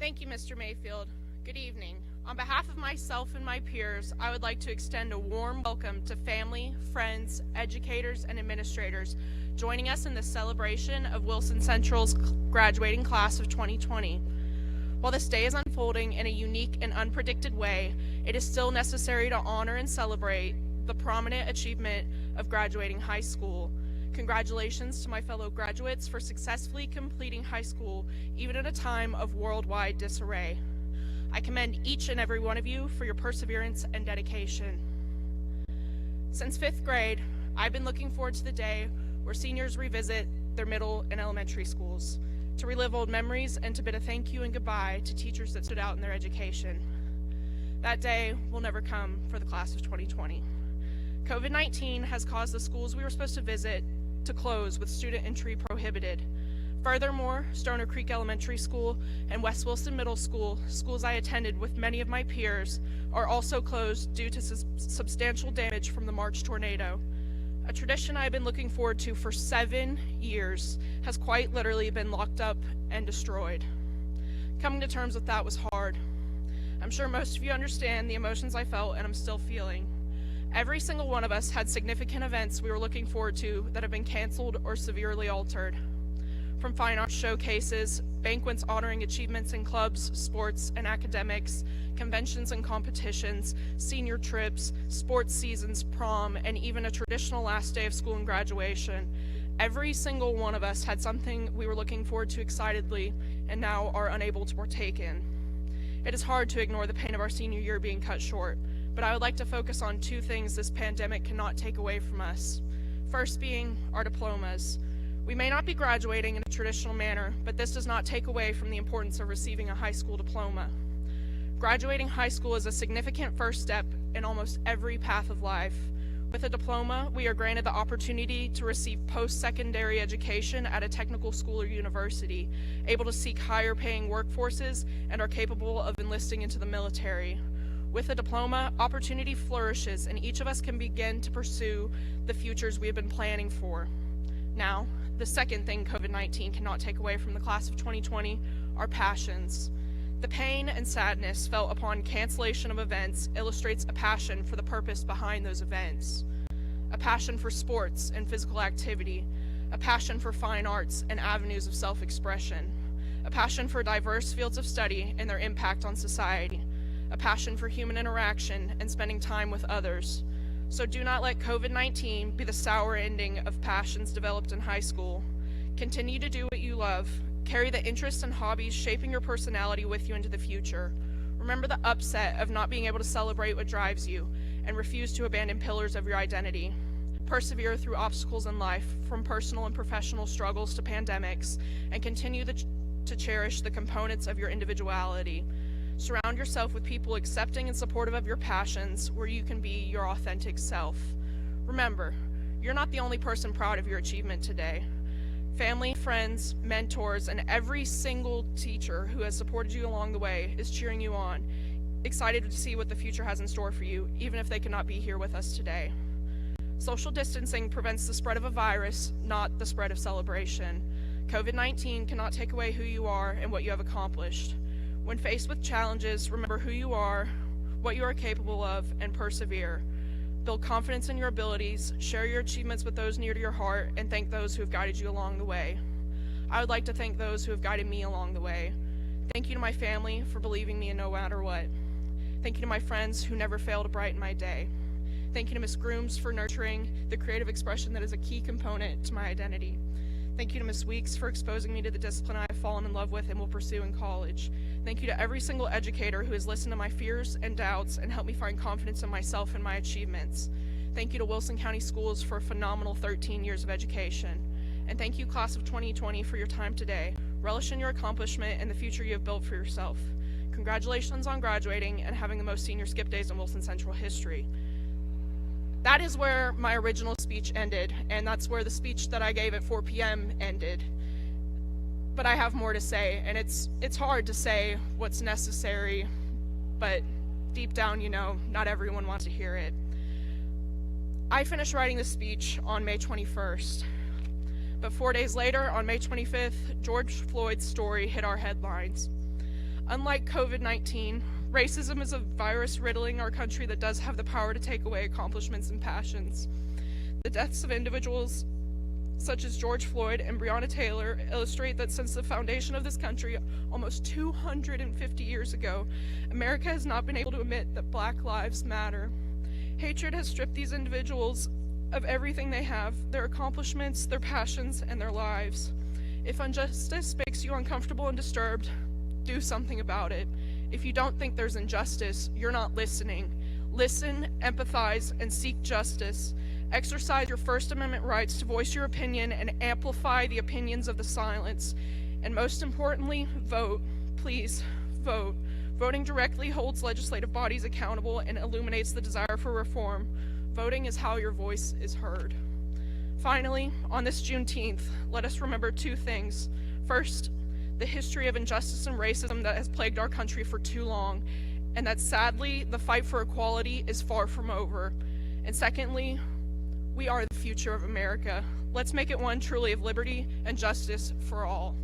Thank you, Mr. Mayfield. Good evening. On behalf of myself and my peers, I would like to extend a warm welcome to family, friends, educators, and administrators joining us in the celebration of Wilson Central's graduating class of 2020. While this day is unfolding in a unique and unpredicted way, it is still necessary to honor and celebrate the prominent achievement of graduating high school. Congratulations to my fellow graduates for successfully completing high school, even at a time of worldwide disarray. I commend each and every one of you for your perseverance and dedication. Since 5th grade, I've been looking forward to the day where seniors revisit their middle and elementary schools, to relive old memories and to bid a thank you and goodbye to teachers that stood out in their education. That day will never come for the class of 2020. COVID-19 has caused the schools we were supposed to visit to close with student entry prohibited. Furthermore, Stoner Creek Elementary School and West Wilson Middle School, schools I attended with many of my peers, are also closed due to substantial damage from the March tornado. A tradition I've been looking forward to for 7 years has quite literally been locked up and destroyed. Coming to terms with that was hard. I'm sure most of you understand the emotions I felt and I'm still feeling. Every single one of us had significant events we were looking forward to that have been canceled or severely altered. From fine arts showcases, banquets honoring achievements in clubs, sports, and academics, conventions and competitions, senior trips, sports seasons, prom, and even a traditional last day of school and graduation. Every single one of us had something we were looking forward to excitedly and now are unable to partake in. It is hard to ignore the pain of our senior year being cut short, but I would like to focus on 2 things this pandemic cannot take away from us. First being our diplomas. We may not be graduating in a traditional manner, but this does not take away from the importance of receiving a high school diploma. Graduating high school is a significant first step in almost every path of life. With a diploma, we are granted the opportunity to receive post-secondary education at a technical school or university, able to seek higher paying workforces, and are capable of enlisting into the military. With a diploma, opportunity flourishes and each of us can begin to pursue the futures we have been planning for. Now, the second thing COVID-19 cannot take away from the class of 2020 are passions. The pain and sadness felt upon cancellation of events illustrates a passion for the purpose behind those events. A passion for sports and physical activity, a passion for fine arts and avenues of self-expression, a passion for diverse fields of study and their impact on society, a passion for human interaction and spending time with others. So do not let COVID-19 be the sour ending of passions developed in high school. Continue to do what you love. Carry the interests and hobbies shaping your personality with you into the future. Remember the upset of not being able to celebrate what drives you, and refuse to abandon pillars of your identity. Persevere through obstacles in life, from personal and professional struggles to pandemics, and continue to cherish the components of your individuality. Surround yourself with people accepting and supportive of your passions, where you can be your authentic self. Remember, you're not the only person proud of your achievement today. Family, friends, mentors, and every single teacher who has supported you along the way is cheering you on, excited to see what the future has in store for you, even if they cannot be here with us today. Social distancing prevents the spread of a virus, not the spread of celebration. COVID-19 cannot take away who you are and what you have accomplished. When faced with challenges, remember who you are, what you are capable of, and persevere. Build confidence in your abilities, share your achievements with those near to your heart, and thank those who have guided you along the way. I would like to thank those who have guided me along the way. Thank you to my family for believing me in no matter what. Thank you to my friends who never fail to brighten my day. Thank you to Ms. Grooms for nurturing the creative expression that is a key component to my identity. Thank you to Ms. Weeks for exposing me to the discipline I have fallen in love with and will pursue in college. Thank you to every single educator who has listened to my fears and doubts and helped me find confidence in myself and my achievements. Thank you to Wilson County Schools for a phenomenal 13 years of education. And thank you, class of 2020, for your time today. Relish in your accomplishment and the future you have built for yourself. Congratulations on graduating and having the most senior skip days in Wilson Central history. That is where my original speech ended, and that's where the speech that I gave at 4 p.m. ended. But I have more to say, and it's hard to say what's necessary, but deep down, you know, not everyone wants to hear it. I finished writing the speech on May 21st, but 4 days later, on May 25th, George Floyd's story hit our headlines. Unlike COVID-19, racism is a virus riddling our country that does have the power to take away accomplishments and passions. The deaths of individuals such as George Floyd and Breonna Taylor illustrate that since the foundation of this country almost 250 years ago, America has not been able to admit that Black lives matter. Hatred has stripped these individuals of everything they have, their accomplishments, their passions, and their lives. If injustice makes you uncomfortable and disturbed, do something about it. If you don't think there's injustice, you're not listening. Listen, empathize, and seek justice. Exercise your First Amendment rights to voice your opinion and amplify the opinions of the silence. And most importantly, vote. Please, vote. Voting directly holds legislative bodies accountable and illuminates the desire for reform. Voting is how your voice is heard. Finally, on this Juneteenth, let us remember two things. First, the history of injustice and racism that has plagued our country for too long, and that sadly, the fight for equality is far from over. And secondly, we are the future of America. Let's make it one truly of liberty and justice for all.